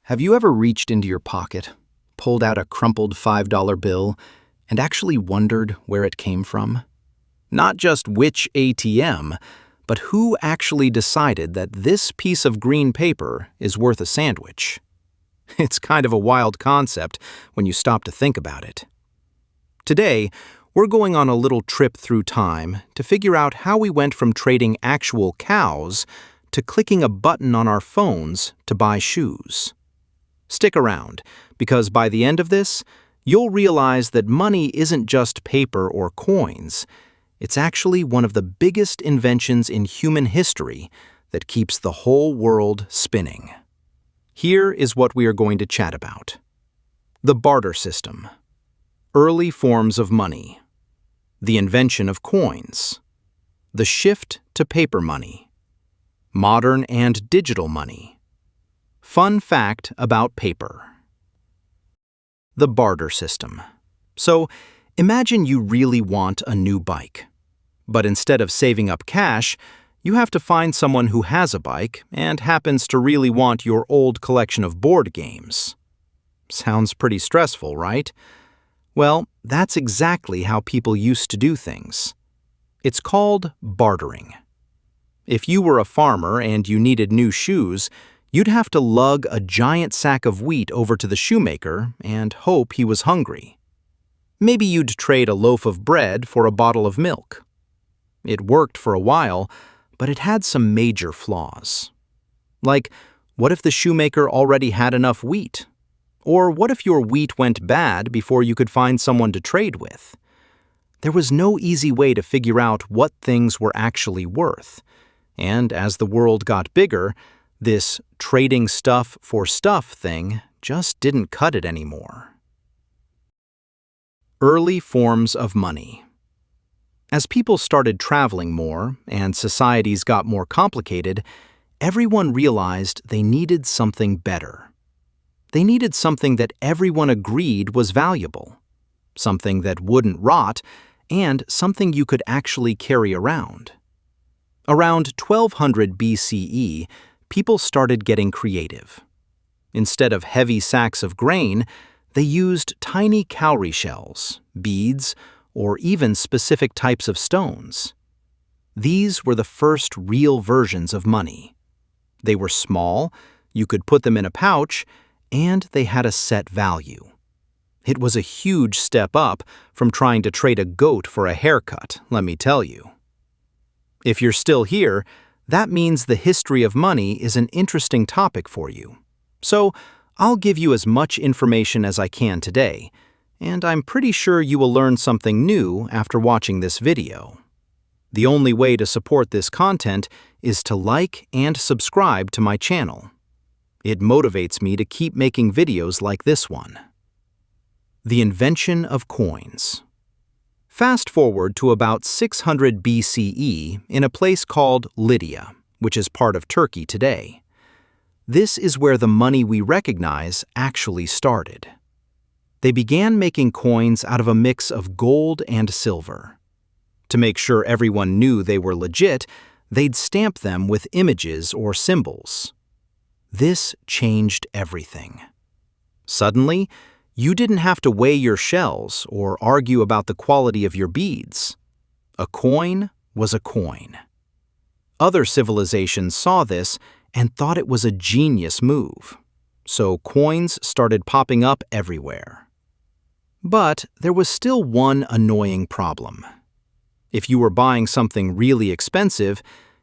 Have you ever reached into your pocket, pulled out a crumpled $5 bill, and actually wondered where it came from? Not just which ATM, but who actually decided that this piece of green paper is worth a sandwich? It's kind of a wild concept when you stop to think about it. Today, we're going on a little trip through time to figure out how we went from trading actual cows to clicking a button on our phones to buy shoes. Stick around, because by the end of this, you'll realize that money isn't just paper or coins. It's actually one of the biggest inventions in human history that keeps the whole world spinning. Here is what we are going to chat about: the barter system, early forms of money, the invention of coins, the shift to paper money, modern and digital money. Fun fact about paper. The barter system. So, imagine you really want a new bike. But instead of saving up cash, you have to find someone who has a bike and happens to really want your old collection of board games. Sounds pretty stressful, right? Well, that's exactly how people used to do things. It's called bartering. If you were a farmer and you needed new shoes, you'd have to lug a giant sack of wheat over to the shoemaker and hope he was hungry. Maybe you'd trade a loaf of bread for a bottle of milk. It worked for a while, but it had some major flaws. Like, what if the shoemaker already had enough wheat? Or what if your wheat went bad before you could find someone to trade with? There was no easy way to figure out what things were actually worth. And as the world got bigger, this trading stuff for stuff thing just didn't cut it anymore. Early forms of money. As people started traveling more and societies got more complicated, everyone realized they needed something better. They needed something that everyone agreed was valuable, something that wouldn't rot, and something you could actually carry around. Around 1200 BCE, people started getting creative. Instead of heavy sacks of grain, they used tiny cowrie shells, beads, or even specific types of stones. These were the first real versions of money. They were small, you could put them in a pouch, and they had a set value. It was a huge step up from trying to trade a goat for a haircut, let me tell you. If you're still here, that means the history of money is an interesting topic for you. So, I'll give you as much information as I can today, and I'm pretty sure you will learn something new after watching this video. The only way to support this content is to like and subscribe to my channel. It motivates me to keep making videos like this one. The invention of coins. Fast forward to about 600 BCE in a place called Lydia, which is part of Turkey today. This is where the money we recognize actually started. They began making coins out of a mix of gold and silver. To make sure everyone knew they were legit, they'd stamp them with images or symbols. This changed everything. Suddenly, you didn't have to weigh your shells or argue about the quality of your beads. A coin was a coin. Other civilizations saw this and thought it was a genius move, so coins started popping up everywhere. But there was still one annoying problem. If you were buying something really expensive,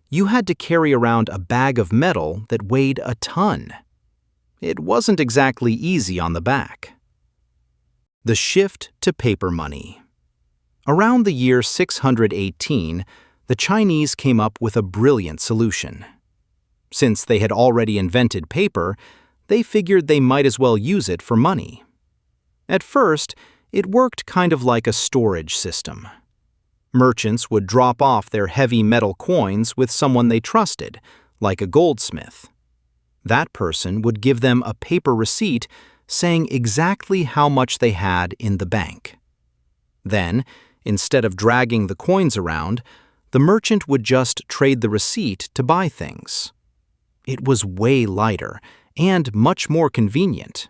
you had to carry around a bag of metal that weighed a ton. It wasn't exactly easy on the back. The shift to paper money. Around the year 618, the Chinese came up with a brilliant solution. Since they had already invented paper, they figured they might as well use it for money. At first, it worked kind of like a storage system. Merchants would drop off their heavy metal coins with someone they trusted, like a goldsmith. That person would give them a paper receipt saying exactly how much they had in the bank. Then, instead of dragging the coins around, the merchant would just trade the receipt to buy things. It was way lighter and much more convenient.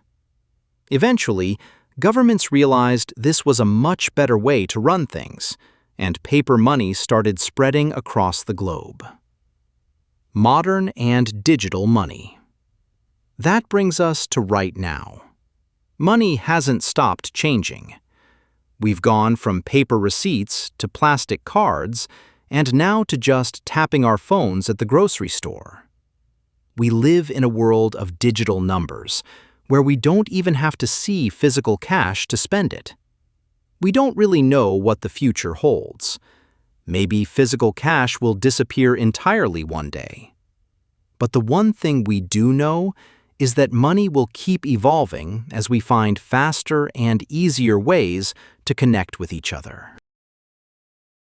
Eventually, governments realized this was a much better way to run things, and paper money started spreading across the globe. Modern and digital money. That brings us to right now. Money hasn't stopped changing. We've gone from paper receipts to plastic cards, and now to just tapping our phones at the grocery store. We live in a world of digital numbers, where we don't even have to see physical cash to spend it. We don't really know what the future holds. Maybe physical cash will disappear entirely one day. But the one thing we do know is that money will keep evolving as we find faster and easier ways to connect with each other.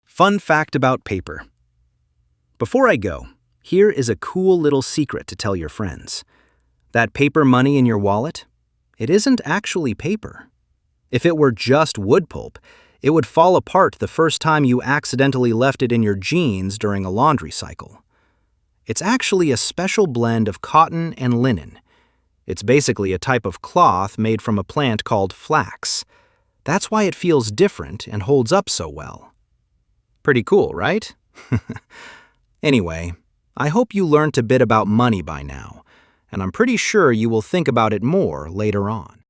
Fun fact about paper. Before I go, here is a cool little secret to tell your friends. That paper money in your wallet, it isn't actually paper. If it were just wood pulp, it would fall apart the first time you accidentally left it in your jeans during a laundry cycle. It's actually a special blend of cotton and linen. It's basically a type of cloth made from a plant called flax. That's why it feels different and holds up so well. Pretty cool, right? Anyway, I hope you learned a bit about money by now, and I'm pretty sure you will think about it more later on.